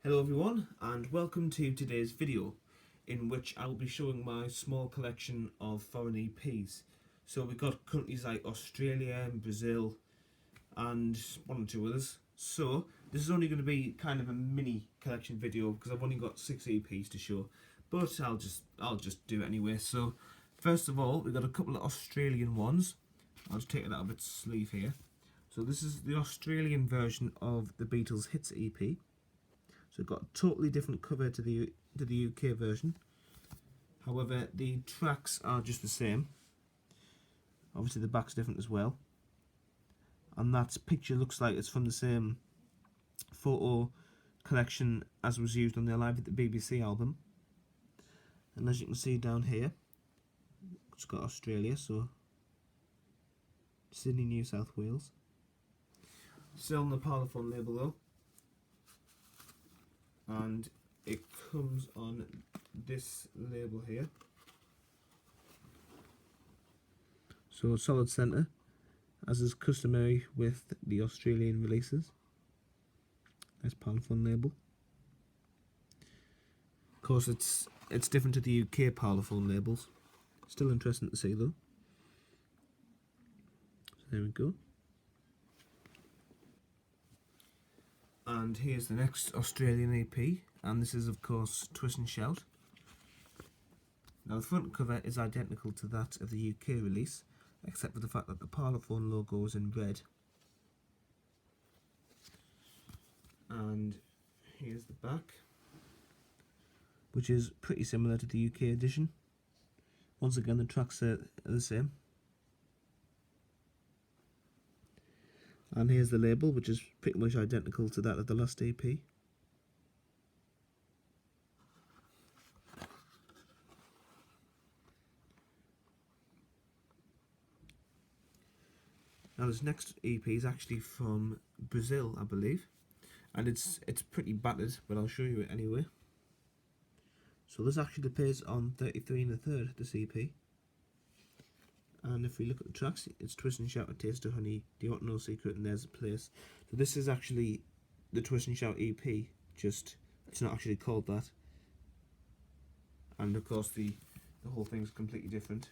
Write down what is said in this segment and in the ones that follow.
Hello everyone and welcome to today's video in which I will be showing my small collection of foreign EPs. So we've got countries like Australia and Brazil and one or two others. So this is only going to be kind of a mini collection video because I've only got 6 EPs to show, but I'll just do it anyway. So first of all, we've got a couple of Australian ones. I'll just take it out of its sleeve here. So this is the Australian version of the Beatles Hits EP. So it's got a totally different cover to the UK version. However, the tracks are just the same. Obviously the back's different as well. And that picture looks like it's from the same photo collection as was used on the Live at the BBC album. And as you can see down here, it's got Australia, so Sydney, New South Wales. Still on the Parlophone label though. And it comes on this label here. So solid centre, as is customary with the Australian releases. Nice Parlophone label. Of course it's different to the UK Parlophone labels. Still interesting to see though. So there we go. And here's the next Australian EP, and this is of course Twist and Shout. Now the front cover is identical to that of the UK release, except for the fact that the Parlophone logo is in red. And here's the back, which is pretty similar to the UK edition. Once again, the tracks are the same. And here's the label, which is pretty much identical to that of the last EP. Now this next EP is actually from Brazil, I believe. And it's pretty battered, but I'll show you it anyway. So this actually appears on 33 1/3, this EP. And if we look at the tracks, it's Twist and Shout, A Taste of Honey, Do You Want No Secret, and There's a Place. So this is actually the Twist and Shout EP, just it's not actually called that. And of course the whole thing's completely different.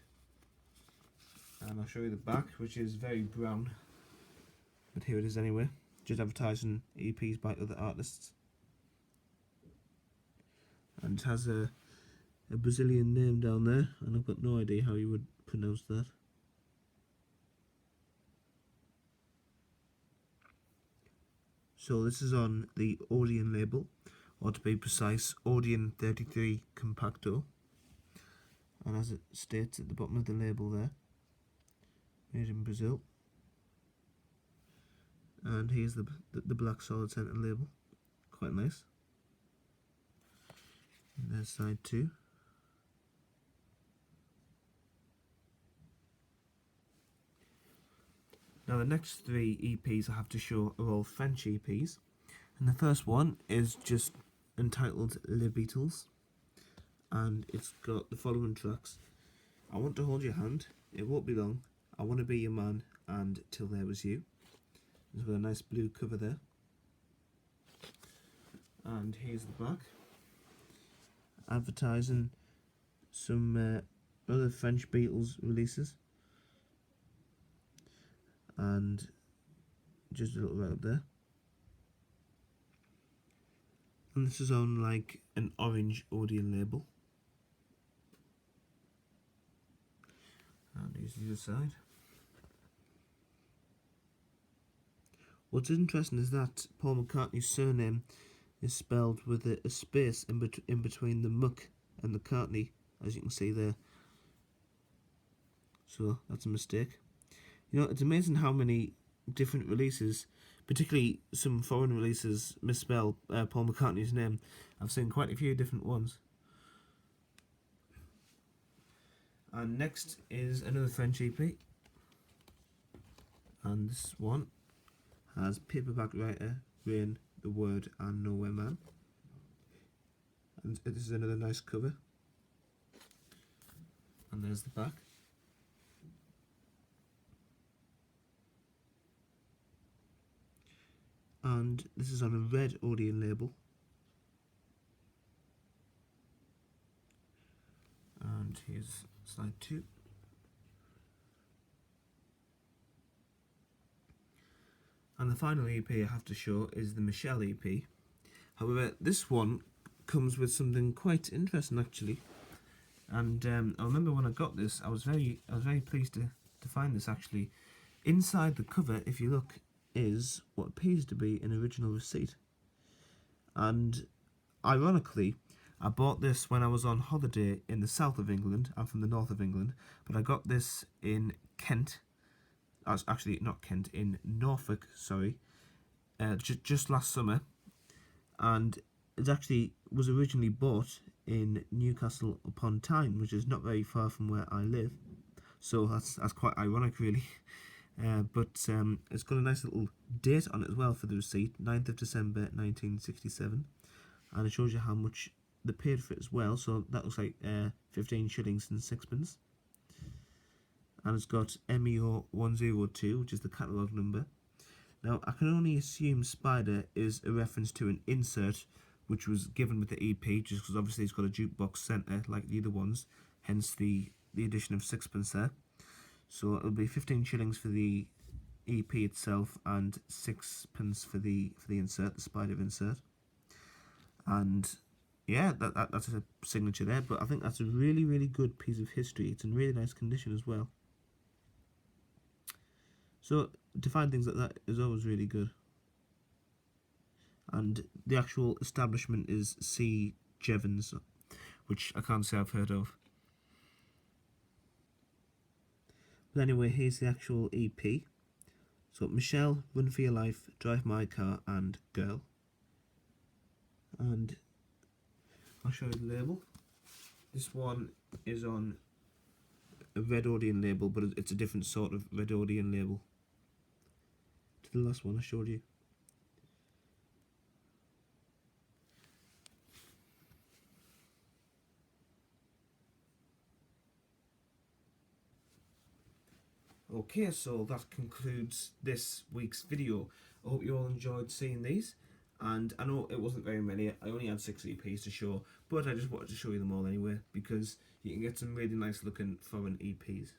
And I'll show you the back, which is very brown. But here it is anyway, just advertising EPs by other artists. And it has a Brazilian name down there, and I've got no idea how you would pronounce that. So this is on the Odeon label, or to be precise, Odeon 33 Compacto. And as it states at the bottom of the label there, made in Brazil. And here's the black solid centre label, quite nice. And there's side 2. Now the next 3 EPs I have to show are all French EPs, and the first one is just entitled Les Beatles, and it's got the following tracks: I Want to Hold Your Hand, It Won't Be Long, I Want to Be Your Man, and Till There Was You. It's got a nice blue cover there. And here's the back, advertising some other French Beatles releases. And just a little right up there. And this is on like an orange Odeon label. And here's the other side. What's interesting is that Paul McCartney's surname is spelled with a space in between the Muck and the Cartney, as you can see there. So that's a mistake. You know, it's amazing how many different releases, particularly some foreign releases, misspell Paul McCartney's name. I've seen quite a few different ones. And next is another French EP. And this one has Paperback Writer, Rain, The Word, and Nowhere Man. And this is another nice cover. And there's the back. And this is on a red Odeon label. And here's side 2. And the final EP I have to show is the Michelle EP. However, this one comes with something quite interesting actually. And I remember when I got this, I was very pleased to find this actually. Inside the cover, if you look, is what appears to be an original receipt. And ironically, I bought this when I was on holiday in the south of England. I'm from the north of England, but I got this in Kent. Actually, not Kent, in Norfolk, sorry, just last summer. And it actually was originally bought in Newcastle upon Tyne, which is not very far from where I live. So that's quite ironic, really. But it's got a nice little date on it as well for the receipt, 9th of December 1967. And it shows you how much they paid for it as well. So that looks like 15 shillings and sixpence. And it's got MEO 102, which is the catalogue number. Now, I can only assume Spider is a reference to an insert which was given with the EP, just because obviously it's got a jukebox centre like the other ones, hence the addition of sixpence there. So it'll be 15 shillings for the EP itself and sixpence for the insert, the Spider insert. And yeah, that's a signature there, but I think that's a really good piece of history. It's in really nice condition as well. So to find things like that is always really good. And the actual establishment is C. Jevons, which I can't say I've heard of. But anyway, here's the actual EP. So Michelle, Run For Your Life, Drive My Car and Girl. And I'll show you the label. This one is on a red Odeon label, but it's a different sort of red Odeon label to the last one I showed you. Okay, so that concludes this week's video. I hope you all enjoyed seeing these. And I know it wasn't very many, I only had 6 EPs to show, but I just wanted to show you them all anyway, because you can get some really nice looking foreign EPs.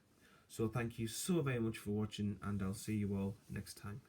So thank you so very much for watching, and I'll see you all next time.